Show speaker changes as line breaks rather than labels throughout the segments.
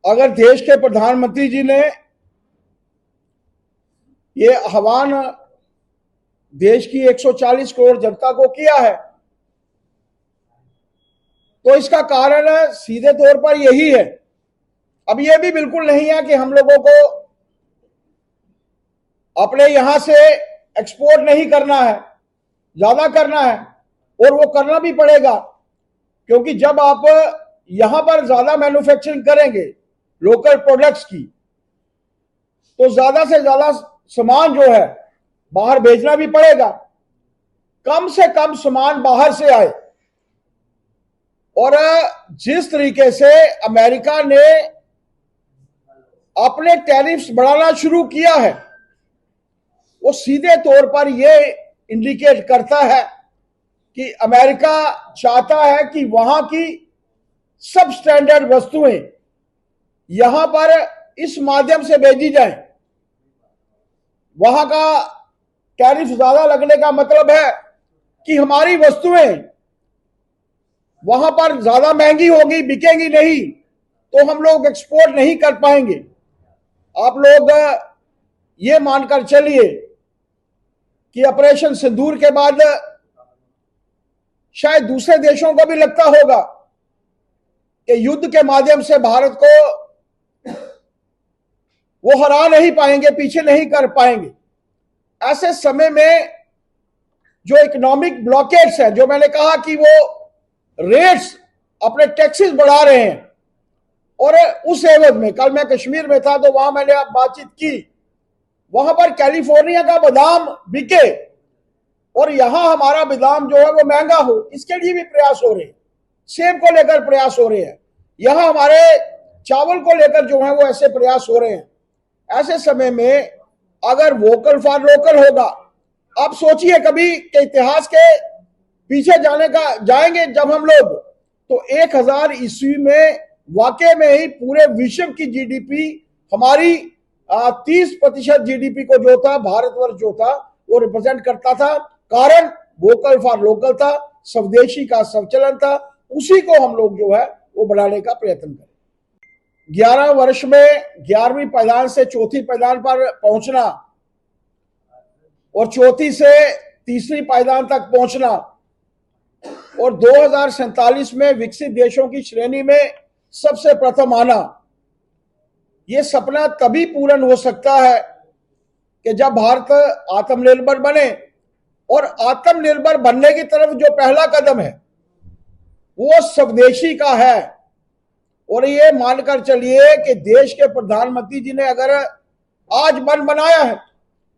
अगर देश के प्रधानमंत्री जी ने ये आह्वान देश की 140 करोड़ जनता को किया है, तो इसका कारण सीधे तौर पर यही है। अब यह भी बिल्कुल नहीं है कि हम लोगों को अपने यहां से एक्सपोर्ट नहीं करना है, ज्यादा करना है, और वो करना भी पड़ेगा, क्योंकि जब आप यहां पर ज्यादा मैन्युफैक्चरिंग करेंगे लोकल प्रोडक्ट्स की, तो ज्यादा से ज्यादा सामान जो है बाहर भेजना भी पड़ेगा। कम से कम सामान बाहर से आए। और जिस तरीके से अमेरिका ने अपने टैरिफ्स बढ़ाना शुरू किया है, वो सीधे तौर पर यह इंडिकेट करता है कि अमेरिका चाहता है कि वहां की सब स्टैंडर्ड वस्तुएं यहां पर इस माध्यम से भेजी जाएं। वहां का टैरिफ ज्यादा लगने का मतलब है कि हमारी वस्तुएं वहां पर ज्यादा महंगी होगी, बिकेंगी नहीं, तो हम लोग एक्सपोर्ट नहीं कर पाएंगे। आप लोग ये मानकर चलिए कि ऑपरेशन सिंदूर के बाद शायद दूसरे देशों को भी लगता होगा कि युद्ध के माध्यम से भारत को वो हरा नहीं पाएंगे, पीछे नहीं कर पाएंगे। ऐसे समय में जो इकोनॉमिक ब्लॉकेट्स है, जो मैंने कहा कि वो रेट्स अपने टैक्सेस बढ़ा रहे हैं, और उस एवज में कल मैं कश्मीर में था तो वहां मैंने बातचीत की, वहां पर कैलिफोर्निया का बादाम बिके और यहां हमारा बादाम जो है वो महंगा हो, इसके लिए भी प्रयास हो रहे हैं। सेब को लेकर प्रयास हो रहे हैं, यहां हमारे चावल को लेकर जो है वो ऐसे प्रयास हो रहे हैं। ऐसे समय में अगर वोकल फॉर लोकल होगा, आप सोचिए कभी के इतिहास के पीछे जाएंगे जब हम लोग, तो 1000 ईस्वी में वाकई में ही पूरे विश्व की जीडीपी हमारी 30% जीडीपी को जो था भारतवर्ष जो था वो रिप्रेजेंट करता था। कारण वोकल फॉर लोकल था, स्वदेशी का संचलन था, उसी को हम लोग जो है वो बढ़ाने का प्रयत्न करें। 11 वर्ष में 11वीं पायदान से चौथी पायदान पर पहुंचना और चौथी से तीसरी पायदान तक पहुंचना और 2047 में विकसित देशों की श्रेणी में सबसे प्रथम आना, यह सपना तभी पूर्ण हो सकता है कि जब भारत आत्मनिर्भर बने। और आत्मनिर्भर बनने की तरफ जो पहला कदम है वो स्वदेशी का है। और ये मानकर चलिए कि देश के प्रधानमंत्री जी ने अगर आज मन बनाया है,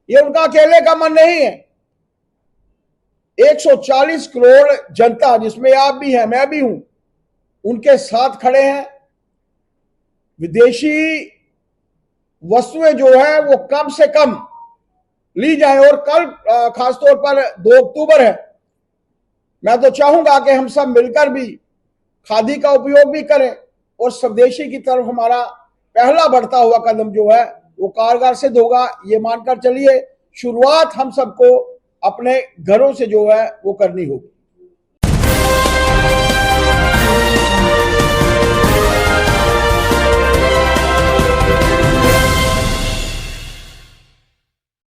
ये उनका अकेले का मन नहीं है। 140 करोड़ जनता, जिसमें आप भी हैं, मैं भी हूं, उनके साथ खड़े हैं। विदेशी वस्तुएं जो है वो कम से कम ली जाए। और कल खासतौर पर 2 अक्टूबर है, मैं तो चाहूंगा कि हम सब मिलकर भी खादी का उपयोग भी करें और स्वदेशी की तरफ हमारा पहला बढ़ता हुआ कदम जो है वो कारगर सिद्ध होगा। ये मानकर चलिए शुरुआत हम सबको अपने घरों से जो है वो करनी होगी।